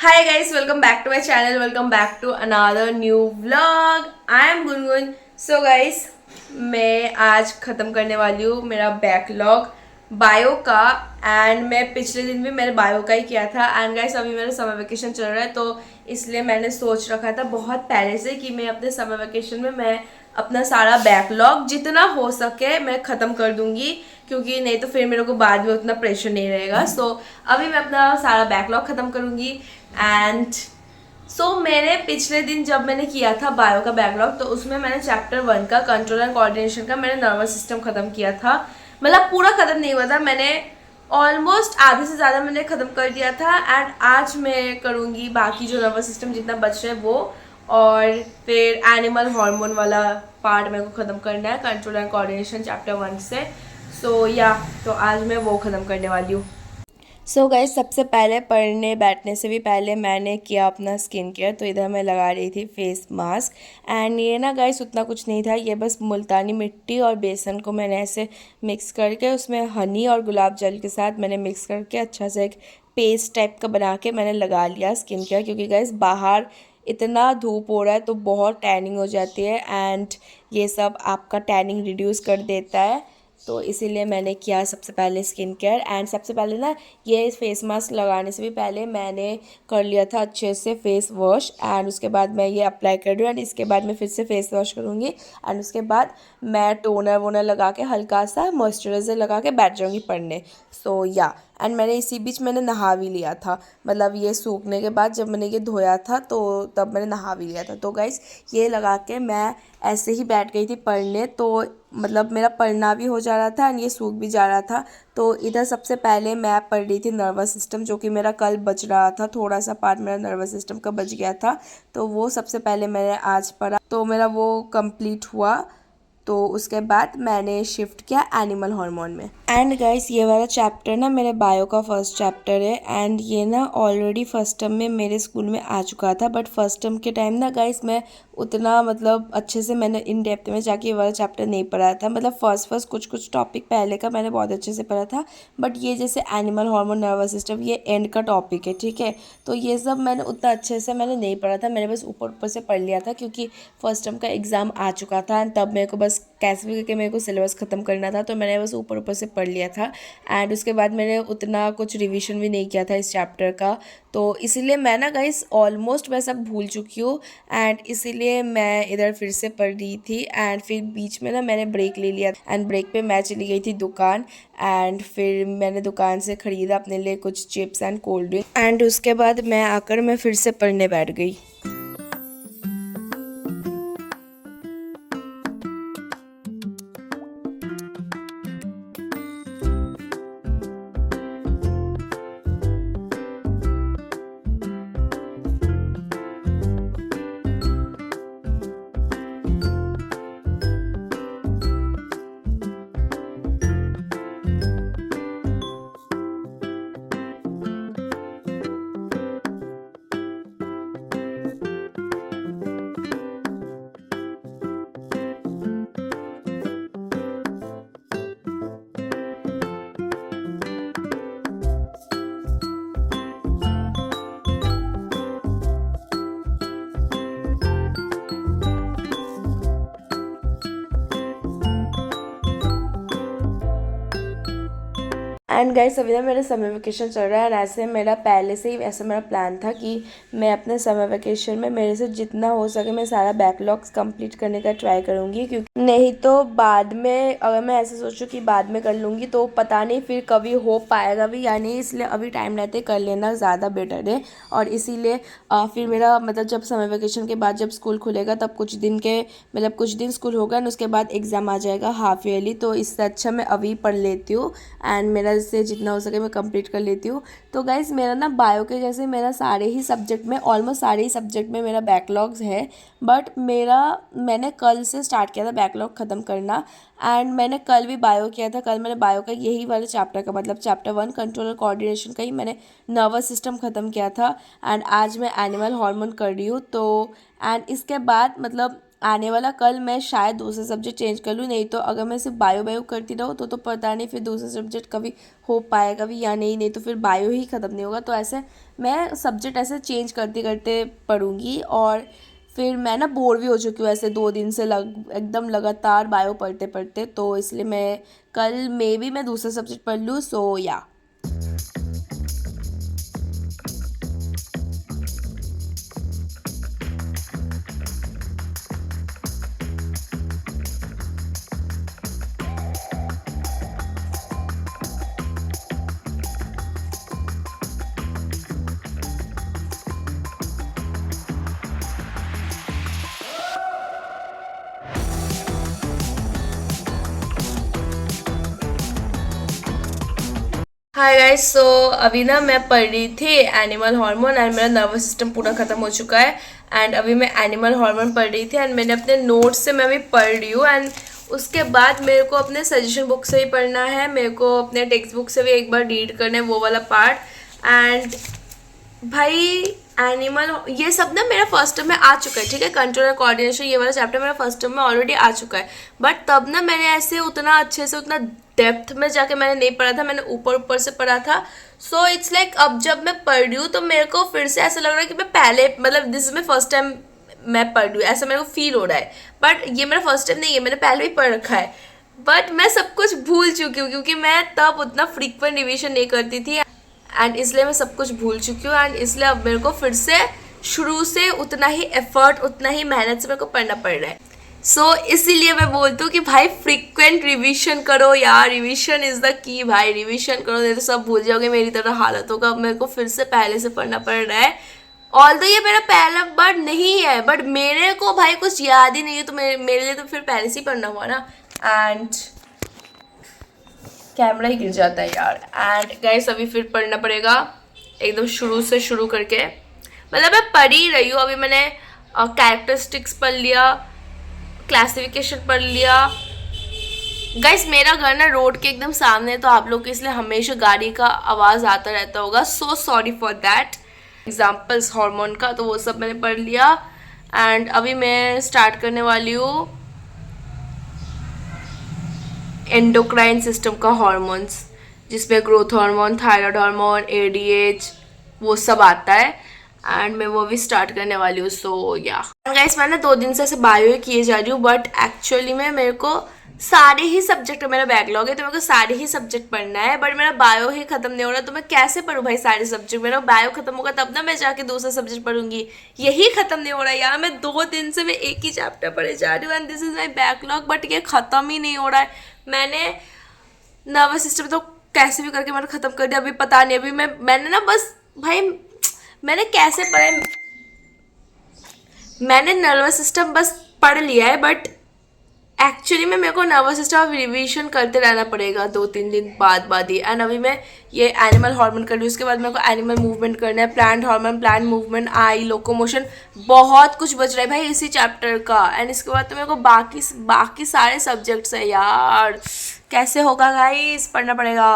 Hi guys, welcome back to my channel. Welcome back to another new vlog. I am Gungun. So guys, मैं आज ख़त्म करने वाली हूँ मेरा बैकलॉग बायो का. एंड मैं पिछले दिन भी मैंने बायो का ही किया था. एंड गाइस अभी मेरा समर वेकेशन चल रहा है तो इसलिए मैंने सोच रखा था बहुत पहले से कि मैं अपने समर वेकेशन में मैं अपना सारा बैकलॉग जितना हो सके मैं ख़त्म कर दूंगी, क्योंकि नहीं तो फिर मेरे को बाद में उतना प्रेशर नहीं रहेगा. सो अभी मैं अपना सारा बैकलॉग ख़त्म करूँगी. एंड मैंने पिछले दिन जब मैंने किया था बायो का बैकलॉग तो उसमें मैंने चैप्टर 1 का कंट्रोल एंड कोऑर्डिनेशन का मैंने नर्वस सिस्टम ख़त्म किया था. मतलब पूरा ख़त्म नहीं हुआ था, मैंने ऑलमोस्ट आधे से ज़्यादा मैंने ख़त्म कर दिया था. एंड आज मैं करूँगी बाकी जो नर्वस सिस्टम जितना बच रहा है वो, और फिर एनिमल हार्मोन वाला पार्ट मेरे को ख़त्म करना है कंट्रोल एंड कोऑर्डिनेशन चैप्टर 1 से. तो आज मैं वो ख़त्म करने वाली हूँ. गाइस सबसे पहले पढ़ने बैठने से भी पहले मैंने किया अपना स्किन केयर. तो इधर मैं लगा रही थी फेस मास्क. एंड ये ना गाइस उतना कुछ नहीं था, ये बस मुल्तानी मिट्टी और बेसन को मैंने ऐसे मिक्स करके उसमें हनी और गुलाब जल के साथ मैंने मिक्स करके अच्छा से एक पेस्ट टाइप का बना के मैंने लगा लिया स्किन केयर. क्योंकि गाइस बाहर इतना धूप हो रहा है तो बहुत टैनिंग हो जाती है एंड ये सब आपका टैनिंग रिड्यूस कर देता है. तो इसीलिए मैंने किया सबसे पहले स्किन केयर. एंड सबसे पहले ना ये फेस मास्क लगाने से भी पहले मैंने कर लिया था अच्छे से फेस वॉश. एंड उसके बाद मैं ये अप्लाई कर रही हूँ एंड इसके बाद मैं फिर से फेस वॉश करूँगी. एंड उसके बाद मैं टोनर वोनर लगा के हल्का सा मॉइस्चराइज़र लगा के बैठ जाऊँगी पढ़ने. एंड मैंने इसी बीच मैंने नहा भी लिया था. मतलब ये सूखने के बाद जब मैंने ये धोया था तो तब मैंने नहा भी लिया था. तो गाइस ये लगा के मैं ऐसे ही बैठ गई थी पढ़ने. तो मतलब मेरा पढ़ना भी हो जा रहा था एंड ये सूख भी जा रहा था. तो इधर सबसे पहले मैं पढ़ रही थी नर्वस सिस्टम, जो कि मेरा कल बच रहा था. थोड़ा सा पार्ट मेरा नर्वस सिस्टम का बच गया था तो वो सबसे पहले मैंने आज पढ़ा. तो मेरा वो कंप्लीट हुआ. तो उसके बाद मैंने शिफ्ट किया एनिमल हार्मोन में. एंड गाइस ये वाला चैप्टर ना मेरे बायो का फर्स्ट चैप्टर है. एंड ये ना ऑलरेडी फर्स्ट टर्म में मेरे स्कूल में आ चुका था. बट फर्स्ट टर्म के टाइम ना गाइस मैं उतना मतलब अच्छे से मैंने इन डेप्थ में जाके ये वाला चैप्टर नहीं पढ़ा था. मतलब फर्स्ट कुछ टॉपिक पहले का मैंने बहुत अच्छे से पढ़ा था. बट ये जैसे एनिमल हार्मोन नर्वस सिस्टम ये एंड का टॉपिक है, ठीक है. तो ये सब मैंने उतना अच्छे से मैंने नहीं पढ़ा था, मैंने बस ऊपर ऊपर से पढ़ लिया था क्योंकि फर्स्ट टर्म का एग्ज़ाम आ चुका था. एंड तब मेरे को बस कैसे भी करके मेरे को सिलेबस ख़त्म करना था तो मैंने बस ऊपर ऊपर से पढ़ लिया था. एंड उसके बाद मैंने उतना कुछ रिवीजन भी नहीं किया था इस चैप्टर का. तो इसीलिए मैं ना गाइस ऑलमोस्ट मैं सब भूल चुकी हूँ. एंड इसीलिए मैं इधर फिर से पढ़ रही थी. एंड फिर बीच में ना मैंने ब्रेक ले लिया एंड ब्रेक पे मैं चली गई थी दुकान. एंड फिर मैंने दुकान से ख़रीदा अपने लिए कुछ chips and cold drink. And उसके बाद मैं आकर मैं फिर से पढ़ने बैठ गई. एंड गाइस अभी ना मेरा समर वेकेशन चल रहा है. एंड ऐसे मेरा पहले से ही ऐसा मेरा प्लान था कि मैं अपने समर वेकेशन में मेरे से जितना हो सके मैं सारा बैकलॉग्स कंप्लीट करने का ट्राई करूँगी. क्योंकि नहीं तो बाद में अगर मैं ऐसे सोचूं कि बाद में कर लूँगी तो पता नहीं फिर कभी हो पाएगा भी या नहीं. इसलिए अभी टाइम रहते कर लेना ज़्यादा बेटर है. और इसीलिए फिर मेरा मतलब जब समर वेकेशन के बाद जब स्कूल खुलेगा तब कुछ दिन के मतलब कुछ दिन स्कूल होगा और उसके बाद एग्ज़ाम आ जाएगा हाफ ईयरली. तो इससे अच्छा मैं अभी पढ़ लेती हूँ एंड मेरा से जितना हो सके मैं कंप्लीट कर लेती हूँ. तो गाइस मेरा ना बायो के जैसे मेरा सारे ही सब्जेक्ट में ऑलमोस्ट सारे ही सब्जेक्ट में मेरा बैकलॉग्स है. बट मैंने कल से स्टार्ट किया था बैकलॉग ख़त्म करना. एंड मैंने कल भी बायो किया था. कल मैंने बायो का यही वाले चैप्टर का मतलब चैप्टर 1 कंट्रोल और कोऑर्डिनेशन का ही मैंने नर्वस सिस्टम ख़त्म किया था. एंड आज मैं एनिमल हार्मोन कर रही हूँ. तो एंड इसके बाद मतलब आने वाला कल मैं शायद दूसरा सब्जेक्ट चेंज कर लूँ, नहीं तो अगर मैं सिर्फ बायो करती रहूँ तो पता नहीं फिर दूसरा सब्जेक्ट कभी हो पाएगा भी या नहीं, नहीं तो फिर बायो ही ख़त्म नहीं होगा। तो ऐसे मैं सब्जेक्ट ऐसे चेंज करते करते पढ़ूँगी, और फिर मैं ना बोर भी हो चुकी हूँ ऐसे 2 दिन से एकदम लगातार बायो पढ़ते पढ़ते, तो इसलिए मैं कल मे बी मैं दूसरा सब्जेक्ट पढ़ लूँ। सो या हाय गाइस, सो अभी ना मैं पढ़ रही थी एनिमल हार्मोन, एंड मेरा नर्वस सिस्टम पूरा ख़त्म हो चुका है। एंड अभी मैं एनिमल हार्मोन पढ़ रही थी, एंड मैंने अपने नोट्स से मैं अभी पढ़ रही हूँ। एंड उसके बाद मेरे को अपने सजेशन बुक से भी पढ़ना है, मेरे को अपने टेक्स्ट बुक से भी एक बार रीड करना है वो वाला पार्ट। एंड भाई एनिमल ये सब ना मेरा फर्स्ट टर्म में आ चुका है, ठीक है। कंट्रोल एंड कोऑर्डिनेशन ये वाला चैप्टर मेरा फर्स्ट टर्म में ऑलरेडी आ चुका है, बट तब ना मैंने ऐसे उतना अच्छे से उतना डेप्थ में जाके मैंने नहीं पढ़ा था, मैंने ऊपर ऊपर से पढ़ा था। सो इट्स लाइक अब जब मैं पढ़ रही हूँ तो मेरे को फिर से ऐसा लग रहा है कि मैं पहले मतलब this is my first time मैं पढ़ रही हूँ, ऐसा मेरे को फील हो रहा है। बट ये मेरा फर्स्ट टाइम नहीं है, मैंने पहले भी पढ़ रखा है, बट मैं सब कुछ भूल चुकी हूँ क्योंकि मैं तब उतना फ्रीक्वेंट रिविजन नहीं करती थी, एंड इसलिए मैं सब कुछ भूल चुकी हूँ। एंड इसलिए अब मेरे को फिर से शुरू से उतना ही एफर्ट उतना ही मेहनत से मेरे को पढ़ना पड़ रहा है। सो इसीलिए मैं बोलती हूँ कि भाई फ्रीक्वेंट रिविजन करो यार, रिविजन इज़ द की भाई, रिविजन करो नहीं तो सब भूल जाओगे, मेरी तरह हालत होगा। अब मेरे को फिर से पहले से पढ़ना पड़ रहा है, ऑल तो ये मेरा पहला बार नहीं है, बट मेरे को भाई कुछ याद ही नहीं है, तो मेरे लिए तो फिर पहले से ही पढ़ना हुआ ना। एंड कैमरा ही गिर जाता है यार। एंड गाइस अभी फिर पढ़ना पड़ेगा एकदम शुरू से शुरू करके, मतलब मैं पढ़ ही रही हूँ। अभी मैंने कैरेक्टरिस्टिक्स पढ़ लिया, क्लासिफिकेशन पढ़ लिया। गाइस मेरा घर ना रोड के एकदम सामने है, तो आप लोग को इसलिए हमेशा गाड़ी का आवाज़ आता रहता होगा, so sorry for that. Examples hormone का तो वो सब मैंने पढ़ लिया। एंड अभी मैं स्टार्ट करने वाली हूँ एंडोक्राइन सिस्टम का हार्मोन्स, जिसमें growth hormone, thyroid hormone, ADH वो सब आता है। एंड मैं वो भी स्टार्ट करने वाली हूँ। सो या गाइस मैं ना 2 दिन से ऐसे बायो ही किए जा रही हूँ, बट एक्चुअली में मेरे को सारे ही सब्जेक्ट मेरा बैकलॉग है, तो मेरे को सारे ही सब्जेक्ट पढ़ना है, बट मेरा बायो ही खत्म नहीं हो रहा, तो मैं कैसे पढ़ूँ भाई सारे सब्जेक्ट। मेरा बायो खत्म होगा तब ना मैं जाके दूसरा सब्जेक्ट पढ़ूंगी, यही खत्म नहीं हो रहा है यार। मैं 2 दिन से मैं एक ही चैप्टर पढ़े जा रही हूँ, and this is my backlog, but ये खत्म ही नहीं हो रहा है। मैंने नर्वस सिस्टम तो कैसे भी करके मैंने ख़त्म कर दिया, अभी पता नहीं। अभी मैंने ना बस भाई मैंने कैसे पढ़ा है, मैंने नर्वस सिस्टम बस पढ़ लिया है, बट एक्चुअली में मेरे को नर्वस सिस्टम अब रिविजन करते रहना पड़ेगा 2-3 दिन बाद ही। एंड अभी मैं ये एनिमल हार्मोन कर रही हूँ, उसके बाद मेरे को एनिमल मूवमेंट करना है, प्लांट हार्मोन, प्लांट मूवमेंट, आई, लोकोमोशन, बहुत कुछ बच रहा है भाई इसी चैप्टर का। एंड इसके बाद तो मेरे को बाकी सारे सब्जेक्ट्स है यार, कैसे होगा गाइस, पढ़ना पड़ेगा।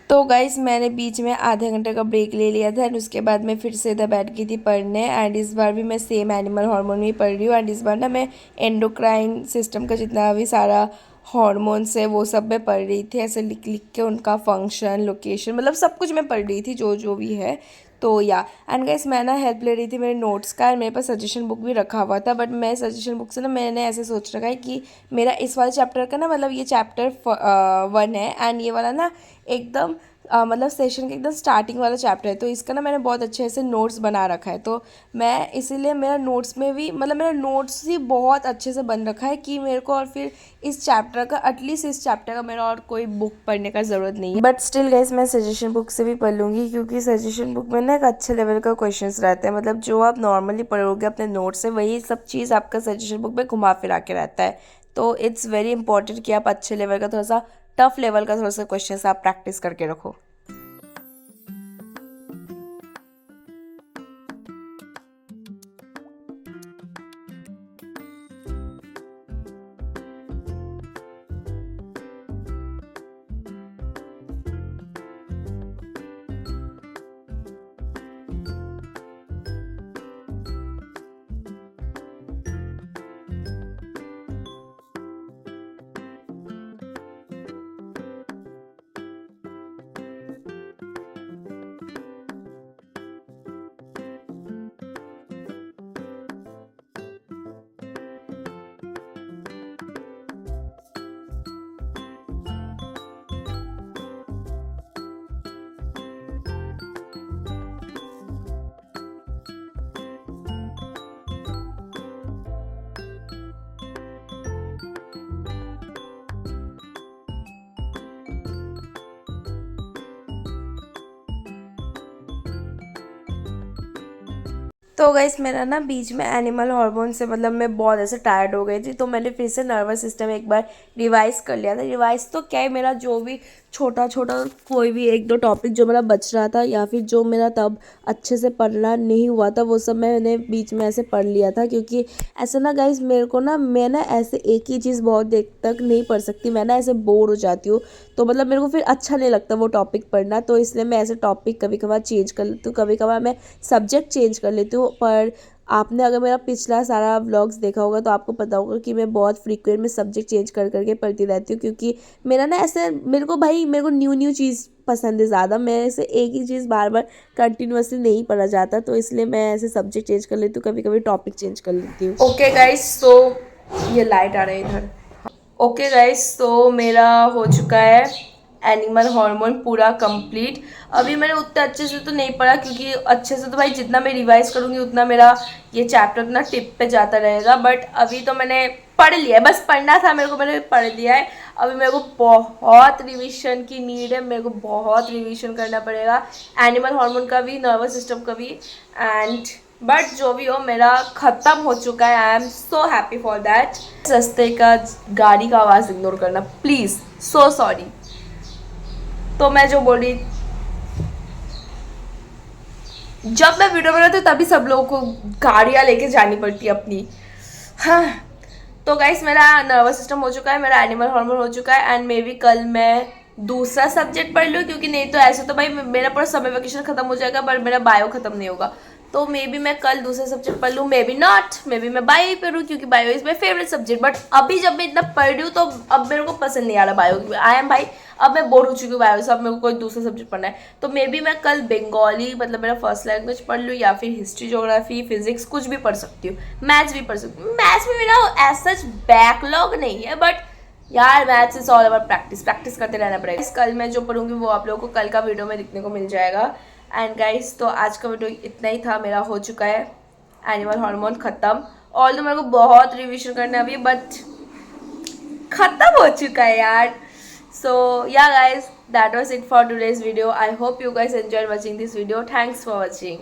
तो गाइस मैंने बीच में आधे घंटे का ब्रेक ले लिया था, एंड उसके बाद मैं फिर से इधर बैठ गई थी पढ़ने। एंड इस बार भी मैं सेम एनिमल हार्मोन में पढ़ रही हूँ, एंड इस बार ना मैं एंडोक्राइन सिस्टम का जितना भी सारा हॉर्मोन्स है वो सब मैं पढ़ रही थी, ऐसे लिख लिख के उनका फंक्शन, लोकेशन, मतलब सब कुछ मैं पढ़ रही थी जो जो भी है। तो या एंड गाइस मैं ना हेल्प ले रही थी मेरे नोट्स का, मेरे पास सजेशन बुक भी रखा हुआ था, बट मैं सजेशन बुक से ना मैंने ऐसे सोच रखा है कि मेरा इस वाले चैप्टर का ना, मतलब ये चैप्टर 1 है, एंड ये वाला ना एकदम मतलब सेशन के एकदम स्टार्टिंग वाला चैप्टर है, तो इसका ना मैंने बहुत अच्छे से नोट्स बना रखा है। तो मैं इसीलिए मेरा नोट्स में भी मतलब मेरा नोट्स ही बहुत अच्छे से बन रखा है कि मेरे को और फिर इस चैप्टर का एटलीस्ट इस चैप्टर का मेरा और कोई बुक पढ़ने का ज़रूरत नहीं है। बट स्टिल गाइस मैं सजेशन बुक से भी पढ़ लूँगी, क्योंकि सजेशन बुक में ना एक अच्छे लेवल का क्वेश्चंस रहते हैं, मतलब जो आप नॉर्मली पढ़ोगे अपने नोट्स से वही सब चीज़ आपका सजेशन बुक में घुमा फिरा के रहता है। तो इट्स वेरी इंपॉर्टेंट कि आप अच्छे लेवल का थोड़ा सा टफ लेवल का थोड़ा सा क्वेश्चन आप प्रैक्टिस करके रखो। तो गाइस मेरा ना बीच में एनिमल हार्मोन से मतलब मैं बहुत ऐसे टायर्ड हो गई थी, तो मैंने फिर से नर्वस सिस्टम एक बार रिवाइज कर लिया था। रिवाइज तो क्या है, मेरा जो भी छोटा छोटा कोई भी एक दो टॉपिक जो मेरा बच रहा था या फिर जो मेरा तब अच्छे से पढ़ना नहीं हुआ था वो सब मैंने बीच में ऐसे पढ़ लिया था। क्योंकि ऐसा ना गाइस मेरे को ना, मैं ना ऐसे एक ही चीज़ बहुत देर तक नहीं पढ़ सकती, मैं ना ऐसे बोर हो जाती हूँ। तो मतलब मेरे को फिर अच्छा नहीं लगता वो टॉपिक पढ़ना, तो इसलिए मैं ऐसे टॉपिक कभी कभार चेंज कर लेती हूँ, कभी कभार मैं सब्जेक्ट चेंज कर लेती हूँ। पर आपने अगर मेरा पिछला सारा व्लॉग्स देखा होगा तो आपको पता होगा कि मैं बहुत फ्रीक्वेंट में सब्जेक्ट चेंज कर करके पढ़ती रहती हूँ। क्योंकि मेरा ना ऐसे मेरे को भाई मेरे को न्यू न्यू चीज़ पसंद है ज़्यादा, मैं ऐसे एक ही चीज़ बार बार कंटिन्यूअसली नहीं पढ़ा जाता, तो इसलिए मैं ऐसे सब्जेक्ट चेंज कर लेती हूँ, कभी कभी टॉपिक चेंज कर लेती हूँ। ओके गाइस, तो ये लाइट आ रहा है इधर। ओके गाइस, तो मेरा हो चुका है एनिमल हार्मोन पूरा कंप्लीट। अभी मैंने उतना अच्छे से तो नहीं पढ़ा, क्योंकि अच्छे से तो भाई जितना मैं रिवाइज करूँगी उतना मेरा ये चैप्टर उतना टिप पे जाता रहेगा। बट अभी तो मैंने पढ़ लिया है, बस पढ़ना था मेरे को, मैंने पढ़ लिया है। अभी मेरे को बहुत रिविजन की नीड है, मेरे को बहुत रिविजन करना पड़ेगा, एनिमल हार्मोन का भी, नर्वस सिस्टम का भी। एंड बट जो भी हो मेरा ख़त्म हो चुका है, I am so happy for that. रास्ते का गाड़ी का आवाज़ इग्नोर करना प्लीज़, सो सॉरी। तो मैं जो बोल रही, जब मैं वीडियो बनाती हूँ तभी सब लोगों को गाड़ियाँ लेके जानी पड़ती है अपनी। हाँ, तो गाइस मेरा नर्वस सिस्टम हो चुका है, मेरा एनिमल हार्मोन हो चुका है, एंड मे बी कल मैं दूसरा सब्जेक्ट पढ़ लूँ। क्योंकि नहीं तो ऐसे तो भाई मेरा पूरा समर वेकेशन खत्म हो जाएगा बट मेरा बायो खत्म नहीं होगा। तो मे बी मैं कल दूसरा सब्जेक्ट पढ़ लूँ, may be not, may be मैं बायो ही पढ़ूँ, क्योंकि bio is my favourite subject. But अभी जब मैं इतना पढ़ रही हूँ तो अब मेरे को पसंद नहीं आ रहा बायो। आई एम भाई, अब मैं बोर हो चुकी हूँ बायो से, अब मेरे को कोई दूसरा सब्जेक्ट पढ़ना है। तो मे बी मैं कल बंगाली मतलब मेरा फर्स्ट लैंग्वेज पढ़ लूँ, या फिर हिस्ट्री, ज्योग्राफी, फिजिक्स कुछ भी पढ़ सकती हूँ, मैथ्स भी पढ़ सकती हूँ। मैथ्स में मेरा ऐसा बैकलॉग नहीं है, बट यार maths is all about practice, practice करते रहना पड़ेगा। कल मैं जो पढ़ूंगी वो आप लोगों को कल का वीडियो में दिखने को मिल जाएगा। एंड गाइस, तो आज का वीडियो इतना ही था, मेरा हो चुका है एनिमल हार्मोन खत्म। ऑल तो मेरे को बहुत रिविजन करना है अभी, बट खत्म हो चुका है यार। So yeah guys, that was it for today's video. I hope you guys enjoyed watching this video. Thanks for watching.